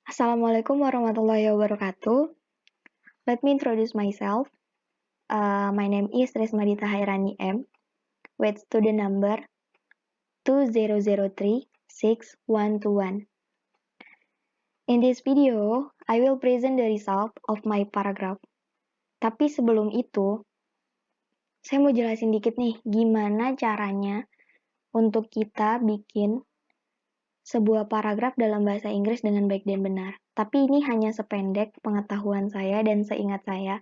Assalamualaikum warahmatullahi wabarakatuh. Let me introduce myself. My name is Resmadita Hairani M. With student number 20036121. In this video, I will present the result of my paragraph. Tapi sebelum itu, saya mau jelasin dikit nih, gimana caranya untuk kita bikin sebuah paragraf dalam bahasa Inggris dengan baik dan benar. Tapi ini hanya sependek pengetahuan saya dan seingat saya,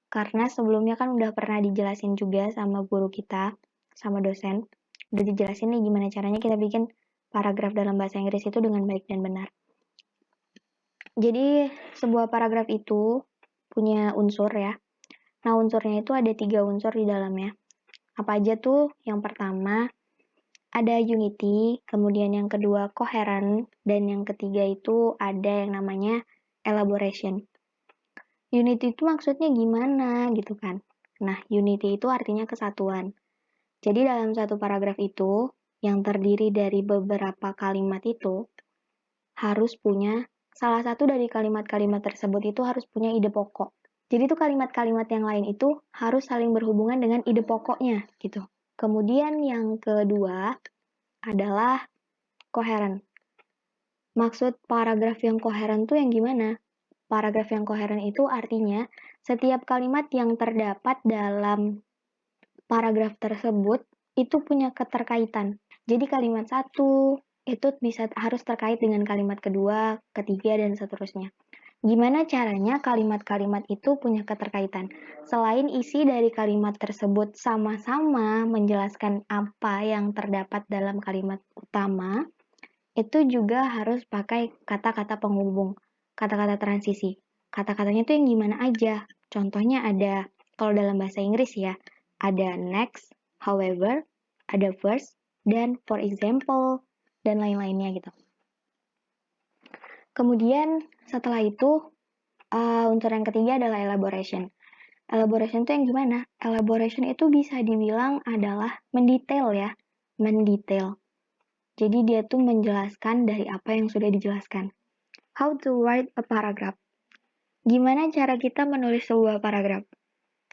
karena sebelumnya kan udah pernah dijelasin juga sama guru kita, sama dosen. Udah dijelasin nih gimana caranya kita bikin paragraf dalam bahasa Inggris itu dengan baik dan benar. Jadi, sebuah paragraf itu punya unsur ya. Nah, unsurnya itu ada 3 unsur di dalamnya. Apa aja tuh? Yang pertama, ada unity, kemudian yang kedua coherent, dan yang ketiga itu ada yang namanya elaboration. Unity itu maksudnya gimana gitu kan? Nah, unity itu artinya kesatuan. Jadi dalam satu paragraf itu, yang terdiri dari beberapa kalimat itu, harus punya, salah satu dari kalimat-kalimat tersebut itu harus punya ide pokok. Jadi tuh kalimat-kalimat yang lain itu harus saling berhubungan dengan ide pokoknya gitu. Kemudian yang kedua adalah koheren. Maksud paragraf yang koheren tuh yang gimana? Paragraf yang koheren itu artinya setiap kalimat yang terdapat dalam paragraf tersebut itu punya keterkaitan. Jadi kalimat satu itu harus terkait dengan kalimat kedua, ketiga, dan seterusnya. Gimana caranya kalimat-kalimat itu punya keterkaitan? Selain isi dari kalimat tersebut sama-sama menjelaskan apa yang terdapat dalam kalimat utama, itu juga harus pakai kata-kata penghubung, kata-kata transisi. Kata-katanya itu yang gimana aja? Contohnya ada, kalau dalam bahasa Inggris ya, ada next, however, ada first, dan for example, dan lain-lainnya gitu. Kemudian setelah itu, unsur yang ketiga adalah elaboration. Elaboration itu yang gimana? Elaboration itu bisa dibilang adalah mendetail ya, mendetail. Jadi dia tuh menjelaskan dari apa yang sudah dijelaskan. How to write a paragraph. Gimana cara kita menulis sebuah paragraf?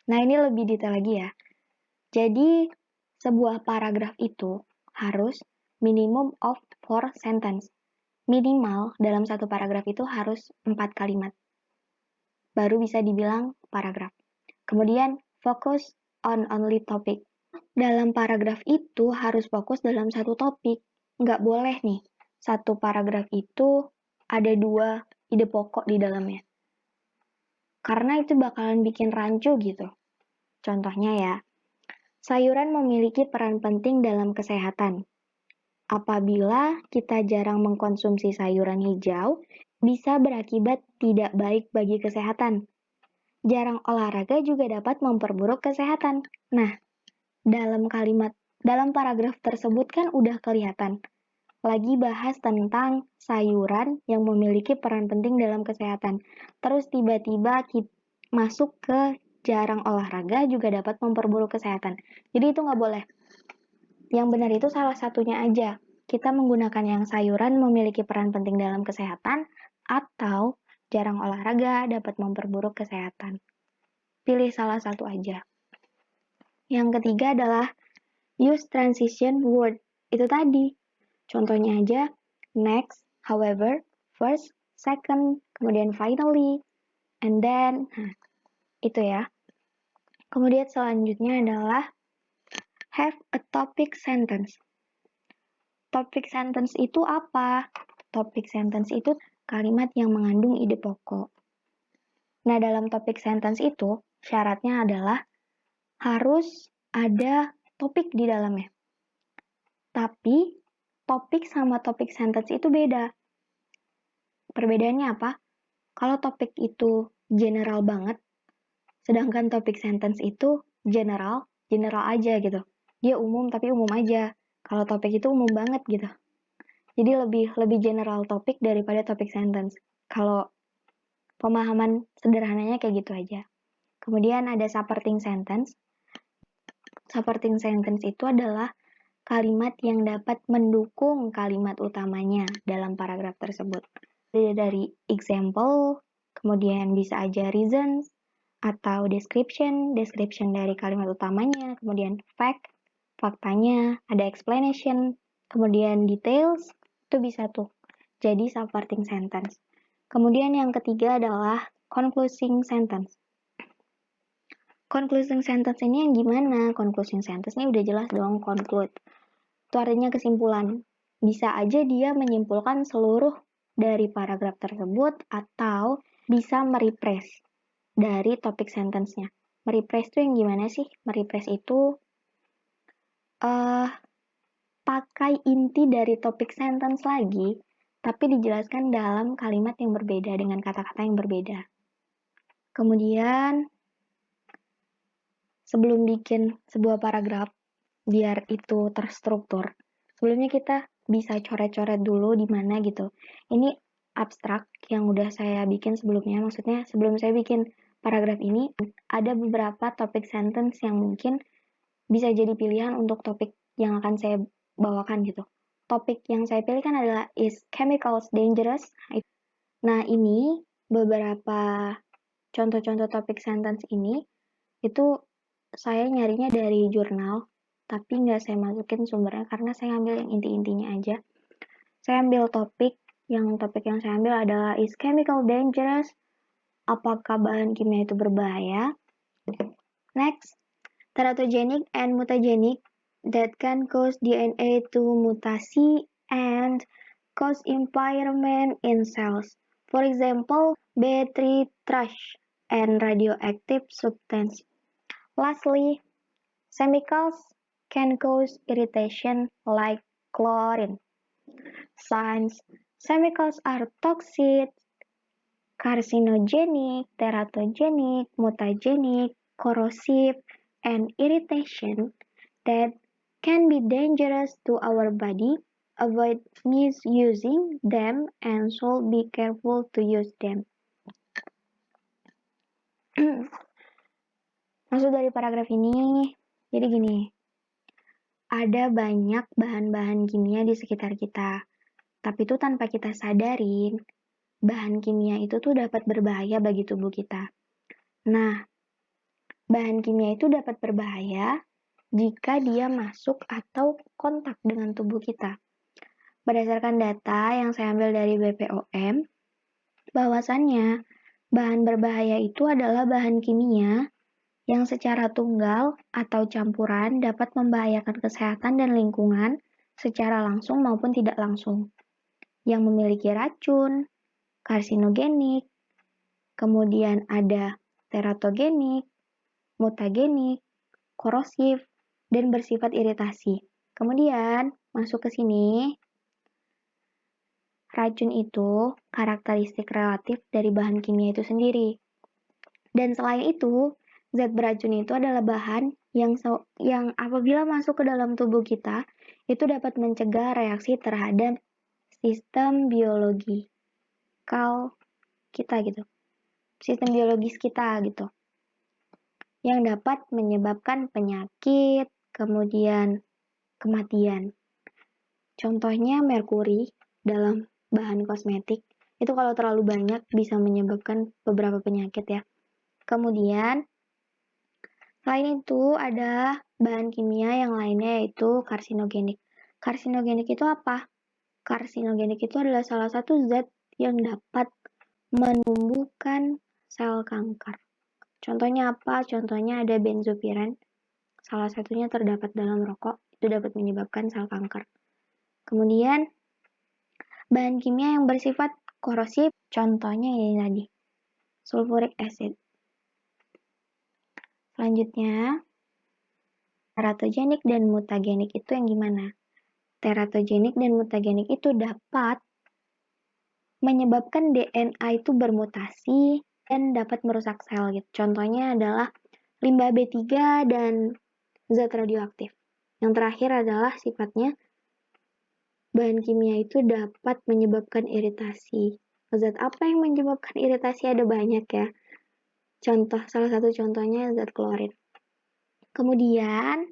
Nah, ini lebih detail lagi ya. Jadi, sebuah paragraf itu harus minimum of 4 sentence. Minimal dalam satu paragraf itu harus 4 kalimat. Baru bisa dibilang paragraf. Kemudian, focus on only topic. Dalam paragraf itu harus fokus dalam satu topik. Nggak boleh nih, satu paragraf itu ada 2 ide pokok di dalamnya. Karena itu bakalan bikin rancu gitu. Contohnya ya, sayuran memiliki peran penting dalam kesehatan. Apabila kita jarang mengkonsumsi sayuran hijau, bisa berakibat tidak baik bagi kesehatan. Jarang olahraga juga dapat memperburuk kesehatan. Nah, dalam paragraf tersebut kan udah kelihatan. Lagi bahas tentang sayuran yang memiliki peran penting dalam kesehatan. Terus tiba-tiba masuk ke jarang olahraga juga dapat memperburuk kesehatan. Jadi itu nggak boleh. Yang benar itu salah satunya aja. Kita menggunakan yang sayuran memiliki peran penting dalam kesehatan atau jarang olahraga dapat memperburuk kesehatan. Pilih salah satu aja. Yang ketiga adalah use transition word. Itu tadi. Contohnya aja, next, however, first, second, kemudian finally, and then. Nah, itu ya. Kemudian selanjutnya adalah have a topic sentence. Topic sentence itu apa? Topic sentence itu kalimat yang mengandung ide pokok. Nah, dalam topic sentence itu, syaratnya adalah harus ada topik di dalamnya. Tapi, topik sama topik sentence itu beda. Perbedaannya apa? Kalau topik itu general banget, sedangkan topik sentence itu general aja gitu. Dia umum tapi umum aja. Kalau topik itu umum banget gitu. Jadi lebih general topik daripada topik sentence. Kalau pemahaman sederhananya kayak gitu aja. Kemudian ada supporting sentence. Supporting sentence itu adalah kalimat yang dapat mendukung kalimat utamanya dalam paragraf tersebut. dari example, kemudian bisa aja reasons, atau description dari kalimat utamanya, kemudian fact, faktanya, ada explanation, kemudian details, itu bisa tuh jadi supporting sentence. Kemudian yang ketiga adalah concluding sentence. Concluding sentence ini yang gimana? Concluding sentence ini udah jelas dong, conclude. Itu artinya kesimpulan. Bisa aja dia menyimpulkan seluruh dari paragraf tersebut atau bisa merephrase dari topik sentence-nya. Merephrase itu yang gimana sih? Merephrase itu pakai inti dari topik sentence lagi, tapi dijelaskan dalam kalimat yang berbeda dengan kata-kata yang berbeda. Kemudian, sebelum bikin sebuah paragraf, biar itu terstruktur, sebelumnya kita bisa coret-coret dulu di mana gitu. Ini abstrak yang udah saya bikin sebelumnya, maksudnya sebelum saya bikin paragraf ini, ada beberapa topik sentence yang mungkin bisa jadi pilihan untuk topik yang akan saya bawakan gitu. Topik yang saya pilihkan adalah is chemicals dangerous? Nah, ini beberapa contoh-contoh topik sentence ini itu saya nyarinya dari jurnal, tapi nggak saya masukin sumbernya karena saya ambil yang inti-intinya aja. Saya ambil topik yang saya ambil adalah is chemical dangerous? Apakah bahan kimia itu berbahaya? Next, teratogenic and mutagenic that can cause DNA to mutasi and cause impairment in cells. For example, battery trash and radioactive substance. Lastly, chemicals can cause irritation like chlorine. Signs: chemicals are toxic, carcinogenic, teratogenic, mutagenic, corrosive, and irritation that can be dangerous to our body. Avoid misusing them and should be careful to use them. Maksud dari paragraf ini, jadi gini, ada banyak bahan-bahan kimia di sekitar kita, tapi itu tanpa kita sadarin, bahan kimia itu tuh dapat berbahaya bagi tubuh kita. Nah, bahan kimia itu dapat berbahaya jika dia masuk atau kontak dengan tubuh kita. Berdasarkan data yang saya ambil dari BPOM, bahwasannya bahan berbahaya itu adalah bahan kimia yang secara tunggal atau campuran dapat membahayakan kesehatan dan lingkungan secara langsung maupun tidak langsung, yang memiliki racun, karsinogenik, kemudian ada teratogenik, mutagenik, korosif, dan bersifat iritasi. Kemudian, masuk ke sini, racun itu karakteristik relatif dari bahan kimia itu sendiri. Dan selain itu, zat beracun itu adalah bahan yang apabila masuk ke dalam tubuh kita, itu dapat mencegah reaksi terhadap sistem biologikal kita gitu. Sistem biologis kita gitu. Yang dapat menyebabkan penyakit, kemudian kematian. Contohnya merkuri dalam bahan kosmetik, itu kalau terlalu banyak bisa menyebabkan beberapa penyakit ya. Kemudian, selain itu ada bahan kimia yang lainnya yaitu karsinogenik. Karsinogenik itu apa? Karsinogenik itu adalah salah satu zat yang dapat menumbuhkan sel kanker. Contohnya apa? Contohnya ada benzopiren. Salah satunya terdapat dalam rokok, itu dapat menyebabkan sel kanker. Kemudian, bahan kimia yang bersifat korosif, contohnya ini tadi, sulfuric acid. Selanjutnya, teratogenik dan mutagenik itu yang gimana? Teratogenik dan mutagenik itu dapat menyebabkan DNA itu bermutasi dan dapat merusak sel gitu. Contohnya adalah limbah B3 dan zat radioaktif. Yang terakhir adalah sifatnya bahan kimia itu dapat menyebabkan iritasi. Zat apa yang menyebabkan iritasi? Ada banyak ya. Salah satu contohnya zat klorin. Kemudian,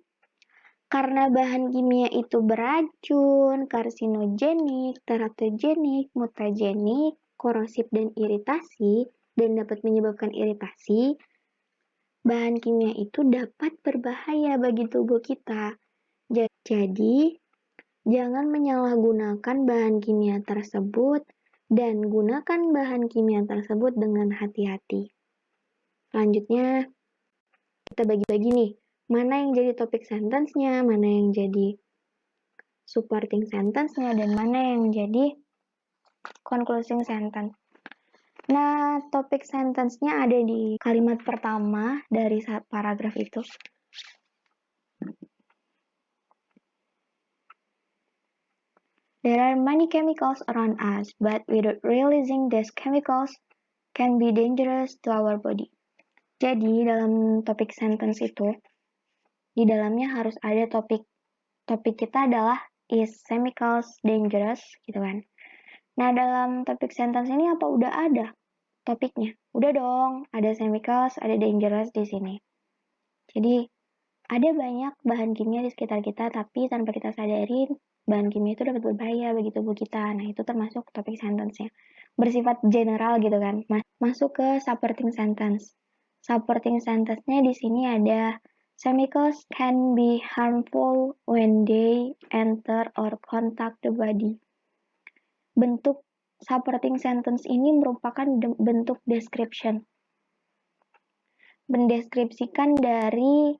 karena bahan kimia itu beracun, karsinogenik, teratogenik, mutagenik, korosif dan iritasi, dan dapat menyebabkan iritasi, bahan kimia itu dapat berbahaya bagi tubuh kita. Jadi, jangan menyalahgunakan bahan kimia tersebut dan gunakan bahan kimia tersebut dengan hati-hati. Selanjutnya, kita bagi-bagi nih, mana yang jadi topik sentence-nya, mana yang jadi supporting sentence-nya, dan mana yang jadi concluding sentence. Nah, topik sentence-nya ada di kalimat pertama dari paragraf itu. There are many chemicals around us, but without realizing these chemicals can be dangerous to our body. Jadi, dalam topik sentence itu, di dalamnya harus ada topik. Topik kita adalah, is chemicals dangerous? Gitu kan. Nah, dalam topik sentence ini apa udah ada topiknya? Udah dong, ada chemicals, ada dangerous di sini. Jadi, ada banyak bahan kimia di sekitar kita, tapi tanpa kita sadarin, bahan kimia itu dapat berbahaya bagi tubuh kita. Nah, itu termasuk topik sentence-nya. Bersifat general gitu kan. Masuk ke supporting sentence. Supporting sentence-nya di sini ada, chemicals can be harmful when they enter or contact the body. Bentuk supporting sentence ini merupakan bentuk description. Mendeskripsikan dari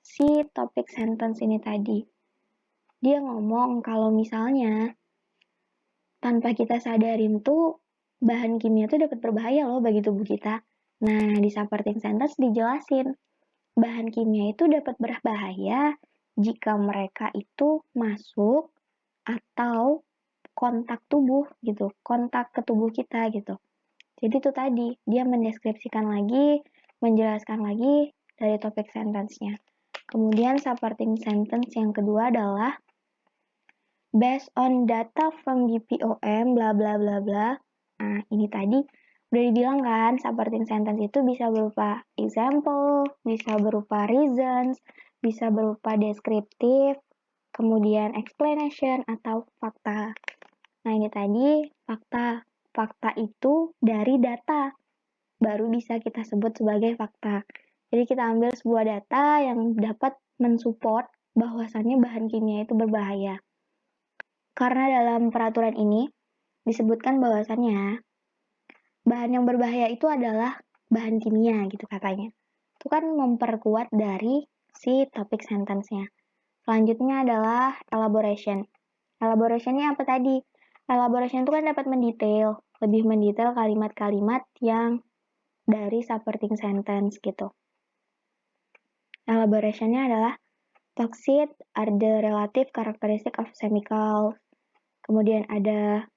si topik sentence ini tadi. Dia ngomong kalau misalnya tanpa kita sadarin tuh bahan kimia tuh dapat berbahaya loh bagi tubuh kita. Nah, di supporting sentence dijelasin bahan kimia itu dapat berbahaya jika mereka itu masuk atau kontak tubuh gitu, kontak ke tubuh kita gitu. Jadi itu tadi, dia mendeskripsikan lagi, menjelaskan lagi dari topik sentence-nya. Kemudian supporting sentence yang kedua adalah based on data from BPOM bla bla bla bla. Nah, ini tadi udah dibilang kan, supporting sentence itu bisa berupa example, bisa berupa reasons, bisa berupa deskriptif, kemudian explanation atau fakta. Nah, ini tadi fakta. Fakta itu dari data, baru bisa kita sebut sebagai fakta. Jadi kita ambil sebuah data yang dapat mensupport bahwasannya bahan kimia itu berbahaya. Karena dalam peraturan ini disebutkan bahwasannya bahan yang berbahaya itu adalah bahan kimia gitu katanya. Itu kan memperkuat dari si topik sentence-nya. Selanjutnya adalah elaboration. Elaboration-nya apa tadi? Elaboration itu kan dapat mendetail, lebih mendetail kalimat-kalimat yang dari supporting sentence gitu. Elaboration-nya adalah toxic are the relative characteristic of chemicals. Kemudian ada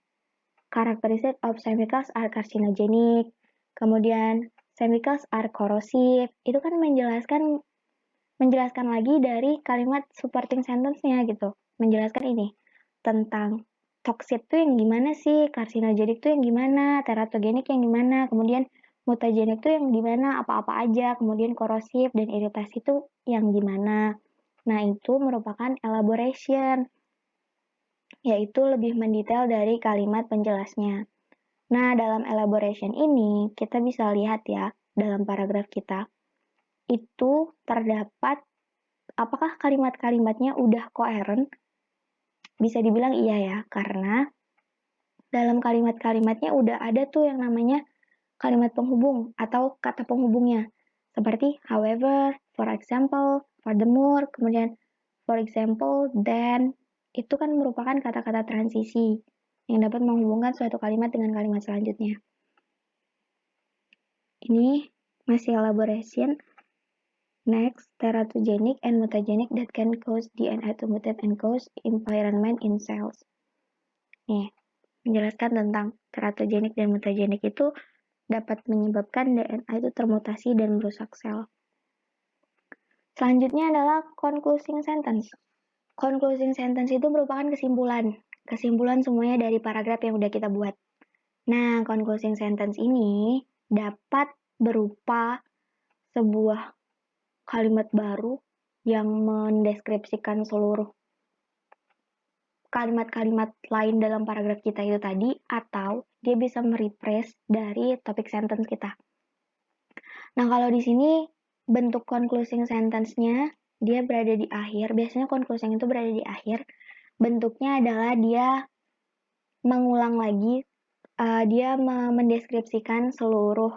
characteristic of chemicals are carcinogenic. Kemudian chemicals are corrosive. Itu kan menjelaskan lagi dari kalimat supporting sentence-nya gitu. Menjelaskan ini tentang toxic itu yang gimana sih, carcinogenic itu yang gimana, teratogenik yang gimana, kemudian mutagenik itu yang gimana, apa-apa aja, kemudian korosif dan iritasi itu yang gimana. Nah, itu merupakan elaboration, yaitu lebih mendetail dari kalimat penjelasnya. Nah, dalam elaboration ini, kita bisa lihat ya, dalam paragraf kita, itu terdapat apakah kalimat-kalimatnya udah koheren? Bisa dibilang iya ya, karena dalam kalimat-kalimatnya udah ada tuh yang namanya kalimat penghubung atau kata penghubungnya. Seperti however, for example, furthermore, kemudian for example, then, itu kan merupakan kata-kata transisi yang dapat menghubungkan suatu kalimat dengan kalimat selanjutnya. Ini masih elaboration. Next, teratogenic and mutagenic that can cause DNA to mutate and cause impairment in cells. Nih, menjelaskan tentang teratogenik dan mutagenik itu dapat menyebabkan DNA itu termutasi dan merusak sel. Selanjutnya adalah concluding sentence. Concluding sentence itu merupakan kesimpulan. Kesimpulan semuanya dari paragraf yang udah kita buat. Nah, concluding sentence ini dapat berupa sebuah kalimat baru yang mendeskripsikan seluruh kalimat-kalimat lain dalam paragraf kita itu tadi, atau dia bisa merephrase dari topik sentence kita. Nah, kalau di sini bentuk concluding sentence-nya dia berada di akhir. Biasanya concluding itu berada di akhir. Bentuknya adalah dia mengulang lagi, dia mendeskripsikan seluruh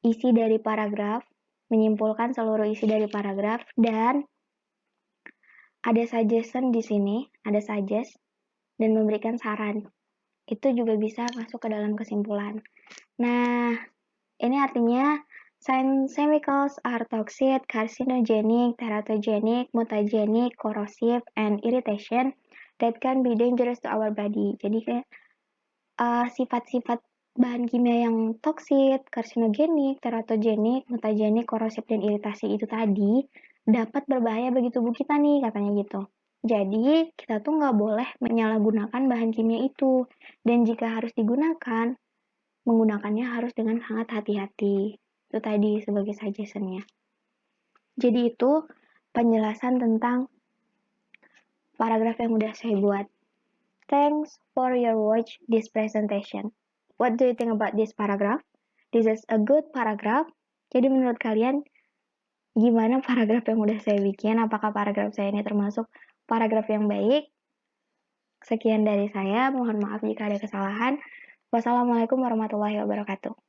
isi dari paragraf, menyimpulkan seluruh isi dari paragraf, dan ada suggestion di sini, ada suggest, dan memberikan saran. Itu juga bisa masuk ke dalam kesimpulan. Nah, ini artinya chemicals are toxic, carcinogenic, teratogenic, mutagenic, corrosive, and irritation that can be dangerous to our body. Jadi kayak sifat-sifat bahan kimia yang toksik, karsinogenik, teratogenik, mutagenik, korosif, dan iritasi itu tadi dapat berbahaya bagi tubuh kita nih, katanya gitu. Jadi, kita tuh nggak boleh menyalahgunakan bahan kimia itu. Dan jika harus digunakan, menggunakannya harus dengan sangat hati-hati. Itu tadi sebagai suggestion-nya. Jadi itu penjelasan tentang paragraf yang udah saya buat. Thanks for your watch this presentation. What do you think about this paragraph? This is a good paragraph. Jadi menurut kalian gimana paragraf yang udah saya bikin? Apakah paragraf saya ini termasuk paragraf yang baik? Sekian dari saya, mohon maaf jika ada kesalahan. Wassalamualaikum warahmatullahi wabarakatuh.